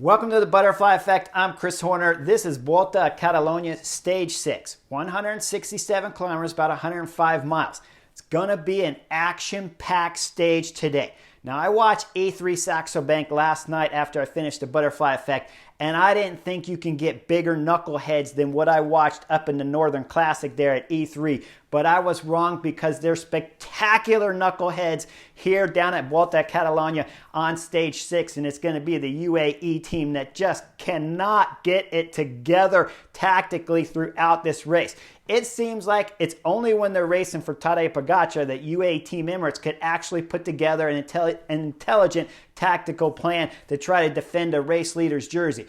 Welcome to the Butterfly Effect. I'm Chris Horner. This is Volta a Catalunya Stage 6, 167 kilometers, about 105 miles. It's going to be an action-packed stage today. Now, I watched E3 Saxo Bank last night after I finished the Butterfly Effect, and I didn't think you can get bigger knuckleheads than what I watched up in the Northern Classic there at E3. But I was wrong because there's spectacular knuckleheads here down at Volta a Catalunya on Stage 6, and it's going to be the UAE team that just cannot get it together tactically throughout this race. It seems like it's only when they're racing for Tadej Pogacar that UAE Team Emirates could actually put together an intelligent tactical plan to try to defend a race leader's jersey.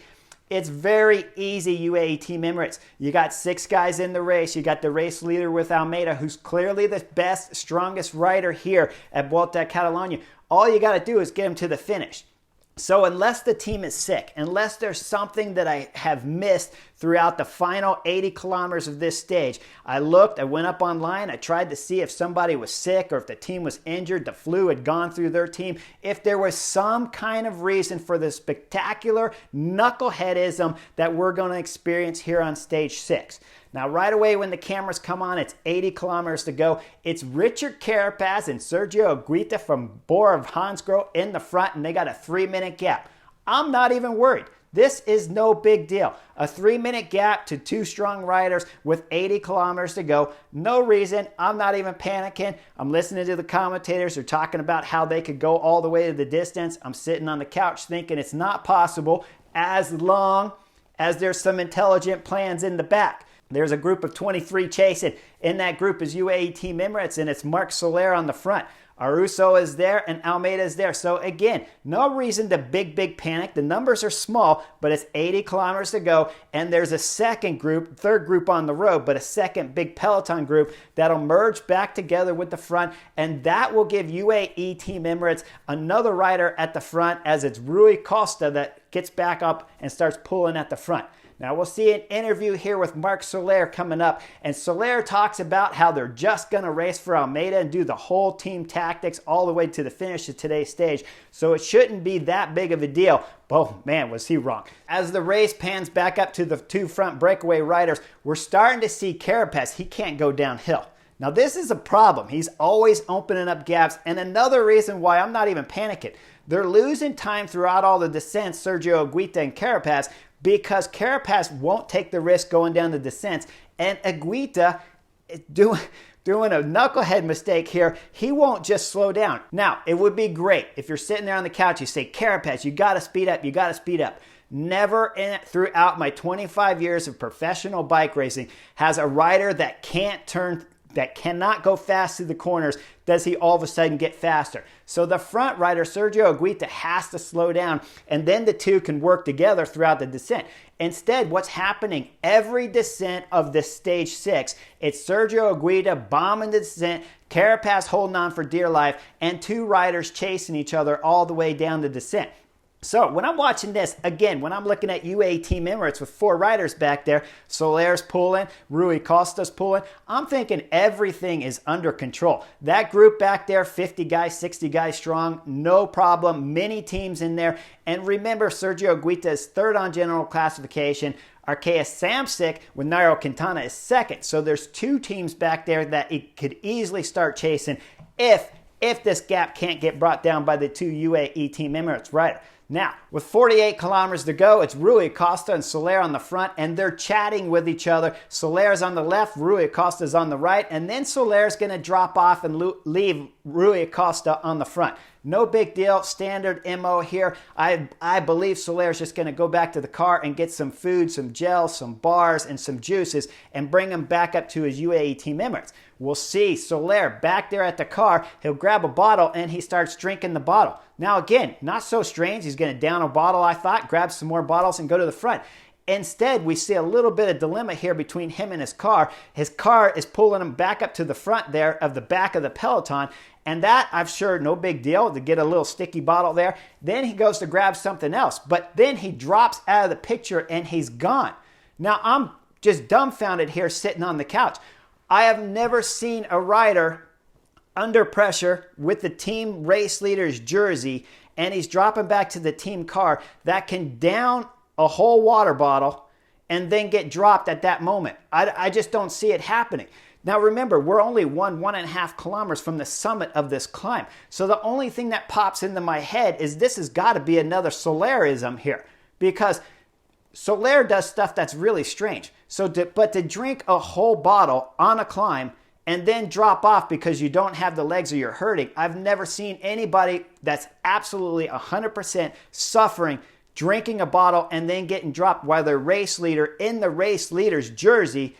It's very easy, UAE Team Emirates. You got 6 guys in the race. You got the race leader with Almeida, who's clearly the best, strongest rider here at Volta a Catalunya. All you got to do is get him to the finish. So unless the team is sick, unless there's something that I have missed throughout the final 80 kilometers of this stage, I went up online, I tried to see if somebody was sick or if the team was injured, the flu had gone through their team, if there was some kind of reason for the spectacular knuckleheadism that we're going to experience here on Stage 6. Now, right away when the cameras come on, it's 80 kilometers to go. It's Richard Carapaz and Sergio Higuita from Bora of Hansgrohe in the front, and they got a 3-minute gap. I'm not even worried. This is no big deal. A 3-minute gap to 2 strong riders with 80 kilometers to go. No reason. I'm not even panicking. I'm listening to the commentators. They're talking about how they could go all the way to the distance. I'm sitting on the couch thinking it's not possible as long as there's some intelligent plans in the back. There's a group of 23 chasing. In that group is UAE Team Emirates, and it's Marc Soler on the front. Ayuso is there, and Almeida is there. So again, no reason to big panic. The numbers are small, but it's 80 kilometers to go, and there's a third group on the road, but a second big peloton group that'll merge back together with the front, and that will give UAE Team Emirates another rider at the front, as it's Rui Costa that gets back up and starts pulling at the front. Now, we'll see an interview here with Marc Soler coming up, and Soler talks about how they're just going to race for Almeida and do the whole team tactics all the way to the finish of today's stage, so it shouldn't be that big of a deal. Oh man, was he wrong. As the race pans back up to the 2 front breakaway riders, we're starting to see Carapaz. He can't go downhill. Now, this is a problem. He's always opening up gaps, and another reason why I'm not even panicking. They're losing time throughout all the descents, Sergio Higuita and Carapaz, because Carapaz won't take the risk going down the descents, and Higuita is doing a knucklehead mistake here. He won't just slow down. Now, it would be great if you're sitting there on the couch, you say, Carapaz, you got to speed up, you got to speed up. Never throughout my 25 years of professional bike racing has a rider that cannot go fast through the corners, does he all of a sudden get faster. So the front rider, Sergio Higuita, has to slow down, and then the two can work together throughout the descent. Instead, what's happening every descent of this Stage 6, it's Sergio Higuita bombing the descent, Carapaz holding on for dear life, and 2 riders chasing each other all the way down the descent. So when I'm watching this, again, when I'm looking at UAE Team Emirates with 4 riders back there, Soler's pulling, Rui Costa's pulling, I'm thinking everything is under control. That group back there, 50 guys, 60 guys strong, no problem, many teams in there. And remember, Sergio Higuita is 3rd on general classification. Arkea Samsic with Nairo Quintana is 2nd. So there's 2 teams back there that it could easily start chasing if this gap can't get brought down by the 2 UAE Team Emirates riders. Now, with 48 kilometers to go, it's Rui Costa and Soler on the front, and they're chatting with each other. Soler's on the left, Rui Costa's on the right, and then Soler's going to drop off and leave Rui Costa on the front. No big deal, standard MO here. I believe Soler's just going to go back to the car and get some food, some gel, some bars, and some juices, and bring him back up to his UAE Team Emirates. We'll see Soler back there at the car. He'll grab a bottle, and he starts drinking the bottle. Now again, not so strange. He's going to down a bottle, I thought, grab some more bottles, and go to the front. Instead, we see a little bit of dilemma here between him and his car. His car is pulling him back up to the front there of the back of the peloton, and that, I'm sure, no big deal to get a little sticky bottle there. Then he goes to grab something else, but then he drops out of the picture and he's gone. Now, I'm just dumbfounded here sitting on the couch. I have never seen a rider under pressure with the team race leader's jersey and he's dropping back to the team car that can down a whole water bottle and then get dropped at that moment. I just don't see it happening. Now remember, we're only 1.5 kilometers from the summit of this climb. So the only thing that pops into my head is this has got to be another Solerism here, because Soler does stuff that's really strange. But to drink a whole bottle on a climb and then drop off because you don't have the legs or you're hurting, I've never seen anybody that's absolutely 100% suffering drinking a bottle and then getting dropped while their race leader in the race leader's jersey,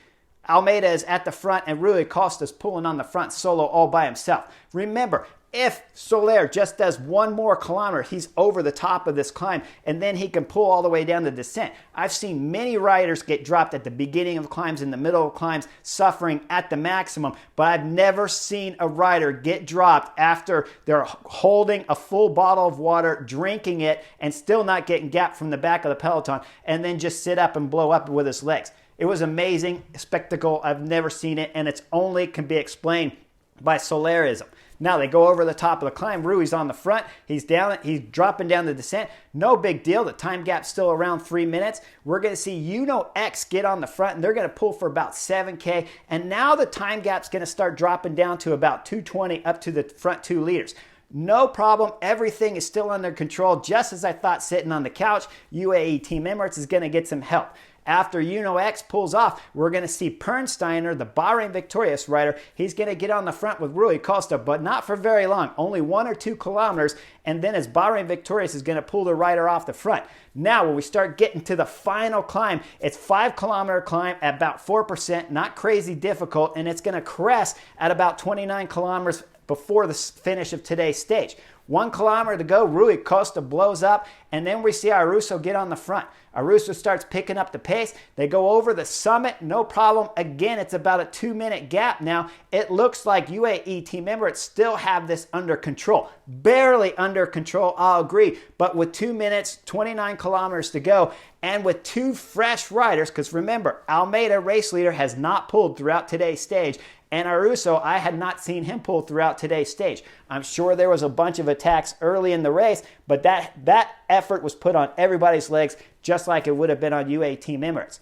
Almeida, is at the front and Rui Costa's pulling on the front solo all by himself. Remember, if Soler just does one more kilometer, he's over the top of this climb, and then he can pull all the way down the descent. I've seen many riders get dropped at the beginning of climbs, in the middle of climbs, suffering at the maximum, but I've never seen a rider get dropped after they're holding a full bottle of water, drinking it, and still not getting gapped from the back of the peloton, and then just sit up and blow up with his legs. It was amazing spectacle. I've never seen it, and it's only can be explained by Solerism. Now they go over the top of the climb. Rui's on the front. He's down. He's dropping down the descent. No big deal. The time gap's still around 3 minutes. We're going to see X get on the front, and they're going to pull for about 7K. And now the time gap's going to start dropping down to about 2:20 up to the front 2 leaders. No problem. Everything is still under control. Just as I thought sitting on the couch, UAE Team Emirates is going to get some help. After X pulls off, we're going to see Pernsteiner, the Bahrain victorious rider. He's going to get on the front with Rui Costa, but not for very long, only 1 or 2 kilometers, and then as Bahrain victorious is going to pull the rider off the front. Now, when we start getting to the final climb, it's 5-kilometer climb at about 4%, not crazy difficult, and it's going to crest at about 29 kilometers before the finish of today's stage. 1 kilometer to go, Rui Costa blows up, and then we see Ayuso get on the front. Ayuso starts picking up the pace. They go over the summit, no problem. Again, it's about a 2-minute gap now. It looks like UAE Team Emirates still have this under control. Barely under control, I'll agree, but with 2 minutes, 29 kilometers to go, and with 2 fresh riders, because remember, Almeida, race leader, has not pulled throughout today's stage, and Ayuso, I had not seen him pull throughout today's stage. I'm sure there was a bunch of attacks early in the race, but that effort was put on everybody's legs, just like it would have been on UAE Team Emirates.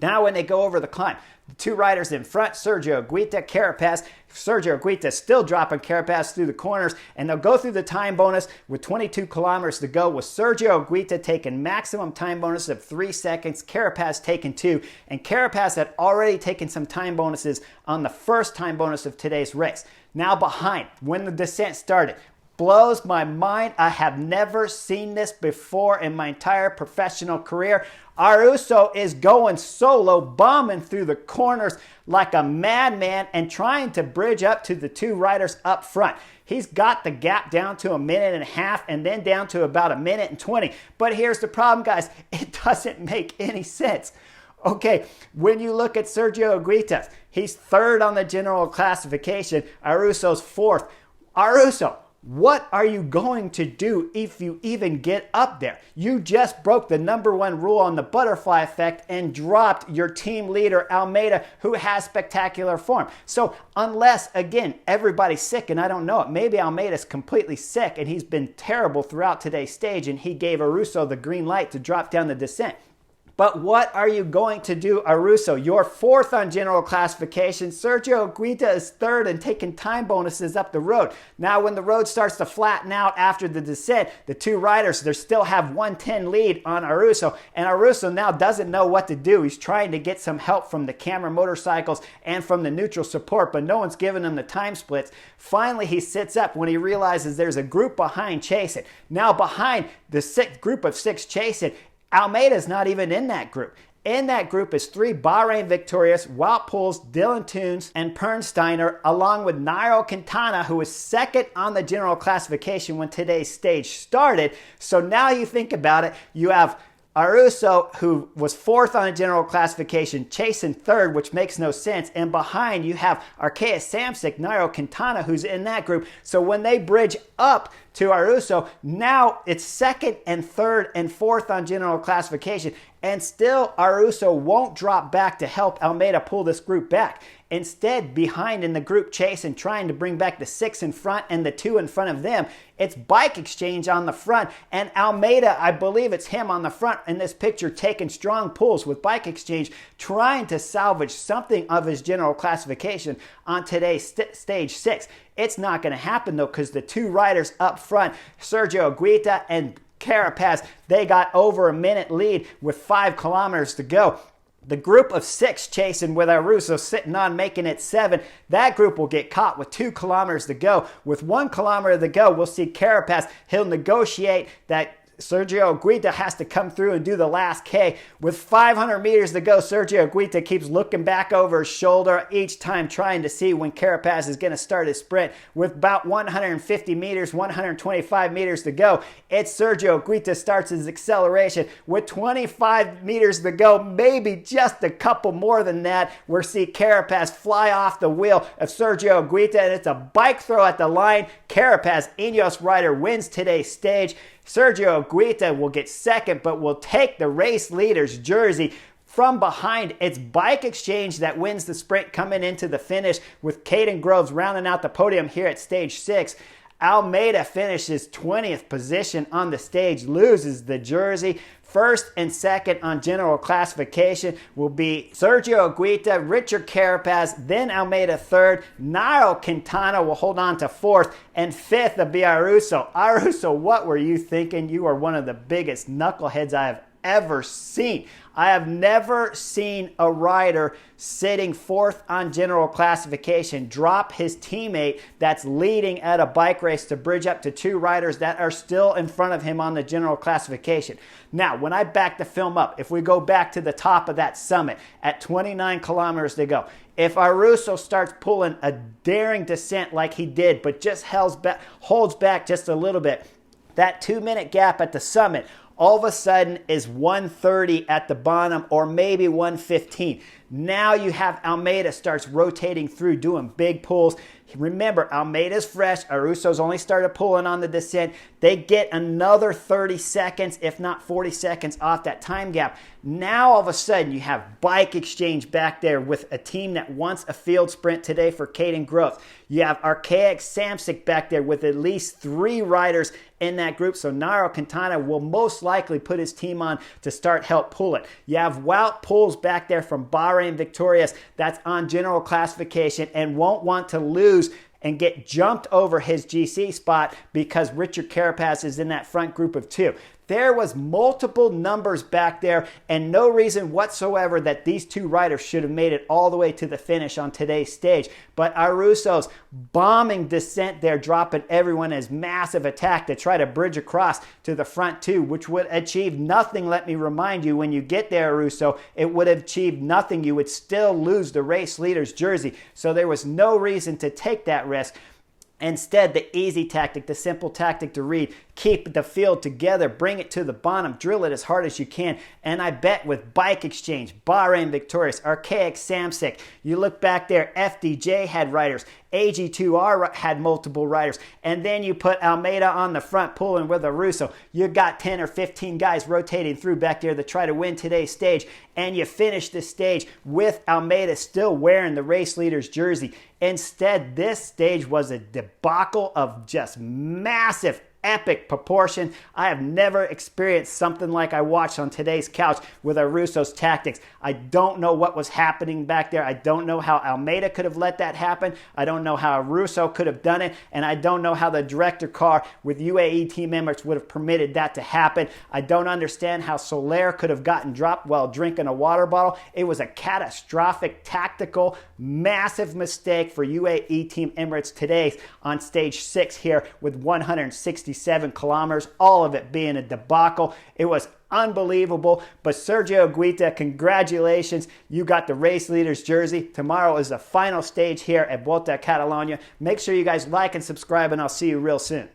Now when they go over the climb, the 2 riders in front, Sergio Guita, Carapaz. Sergio Guita still dropping Carapaz through the corners, and they'll go through the time bonus with 22 kilometers to go, with Sergio Guita taking maximum time bonus of 3 seconds, Carapaz taking 2, and Carapaz had already taken some time bonuses on the first time bonus of today's race. Now behind, when the descent started, blows my mind. I have never seen this before in my entire professional career. Ayuso is going solo, bombing through the corners like a madman and trying to bridge up to the 2 riders up front. He's got the gap down to 1.5 minutes and then down to about 1 minute and 20. But here's the problem, guys. It doesn't make any sense. Okay, when you look at Sergio Guita, he's 3rd on the general classification. Ayuso's 4th. Ayuso, what are you going to do if you even get up there? You just broke the #1 rule on the butterfly effect and dropped your team leader, Almeida, who has spectacular form. So unless, again, everybody's sick and I don't know it, maybe Almeida's completely sick and he's been terrible throughout today's stage and he gave Ayuso the green light to drop down the descent. But what are you going to do, Ayuso? You're 4th on general classification. Sergio Guita is 3rd and taking time bonuses up the road. Now, when the road starts to flatten out after the descent, the 2 riders, they still have 1:10 lead on Ayuso. And Ayuso now doesn't know what to do. He's trying to get some help from the camera motorcycles and from the neutral support, but no one's giving him the time splits. Finally, he sits up when he realizes there's a group behind chasing. Now, behind the group of 6 chasing, Almeida's not even in that group. In that group is 3 Bahrain victorious, Wout Poels, Dylan Teuns, and Pernsteiner, along with Nairo Quintana, who was 2nd on the general classification when today's stage started. So now you think about it, you have Ayuso, who was 4th on the general classification, chasing 3rd, which makes no sense. And behind, you have Arkea Samsic, Nairo Quintana, who's in that group. So when they bridge up to Ayuso. Now it's second and third and fourth on general classification, and still Ayuso won't drop back to help Almeida pull this group back. Instead, behind in the group chase and trying to bring back the 6 in front and the 2 in front of them, it's Bike Exchange on the front, and Almeida, I believe it's him on the front in this picture, taking strong pulls with Bike Exchange, trying to salvage something of his general classification on today's stage 6. It's not going to happen though, because the 2 riders up front, Sergio Aguita and Carapaz, they got over a minute lead with 5 kilometers to go. The group of 6 chasing with Ayuso sitting on, making it 7. That group will get caught with 2 kilometers to go. With 1 kilometer to go, we'll see Carapaz. He'll negotiate that Sergio Aguita has to come through and do the last K. With 500 meters to go, Sergio Aguita keeps looking back over his shoulder each time, trying to see when Carapaz is going to start his sprint. With about 150 meters, 125 meters to go, it's Sergio Aguita starts his acceleration. With 25 meters to go, maybe just a couple more than that, we'll see Carapaz fly off the wheel of Sergio Aguita, and it's a bike throw at the line. Carapaz, Ineos rider, wins today's stage. Sergio Aguita will get second, but will take the race leader's jersey. From behind, it's Bike Exchange that wins the sprint coming into the finish, with Caden Groves rounding out the podium here at stage 6. Almeida finishes 20th position on the stage, loses the jersey. First and second on general classification will be Sergio Aguita, Richard Carapaz, then Almeida third. Nairo Quintana will hold on to fourth, and fifth will be Ayuso. Ayuso, what were you thinking? You are one of the biggest knuckleheads I have ever seen. I have never seen a rider sitting fourth on general classification drop his teammate that's leading at a bike race to bridge up to 2 riders that are still in front of him on the general classification. Now, when I back the film up, if we go back to the top of that summit at 29 kilometers to go, if Ayuso starts pulling a daring descent like he did, but just holds back just a little bit, that 2-minute gap at the summit all of a sudden is 1:30 at the bottom, or maybe 1:15. Now you have Almeida starts rotating through, doing big pulls. Remember, Almeida's fresh. Ayuso's only started pulling on the descent. They get another 30 seconds, if not 40 seconds off that time gap. Now, all of a sudden, you have Bike Exchange back there with a team that wants a field sprint today for Caden Groves. You have Archaic Samsic back there with at least 3 riders in that group. So Nairo Quintana will most likely put his team on to start help pull it. You have Wout Poels back there from Bahrain Victorious that's on general classification and won't want to lose and get jumped over his GC spot because Richard Carapaz is in that front group of 2. There was multiple numbers back there and no reason whatsoever that these 2 riders should have made it all the way to the finish on today's stage. But Ayuso's bombing descent there, dropping everyone as massive attack to try to bridge across to the front 2, which would achieve nothing. Let me remind you, when you get there, Ayuso, it would have achieved nothing. You would still lose the race leader's jersey. So there was no reason to take that risk. Instead, the easy tactic, the simple tactic to read, keep the field together, bring it to the bottom, drill it as hard as you can. And I bet with Bike Exchange, Bahrain Victorious, Archaic Samsic, you look back there, FDJ had riders, AG2R had multiple riders, and then you put Almeida on the front pulling with Ayuso. You got 10 or 15 guys rotating through back there to try to win today's stage, and you finish this stage with Almeida still wearing the race leader's jersey. Instead, this stage was a debacle of just massive, epic proportion. I have never experienced something like I watched on today's couch with Ayuso's tactics. I don't know what was happening back there. I don't know how Almeida could have let that happen. I don't know how Ayuso could have done it. And I don't know how the director car with UAE team members would have permitted that to happen. I don't understand how Soler could have gotten dropped while drinking a water bottle. It was a catastrophic, tactical, massive mistake for UAE Team Emirates today on stage 6 here with 167 kilometers, all of it being a debacle. It was unbelievable. But Sergio Aguita, congratulations. You got the race leader's jersey. Tomorrow is the final stage here at Volta a Catalunya. Make sure you guys like and subscribe, and I'll see you real soon.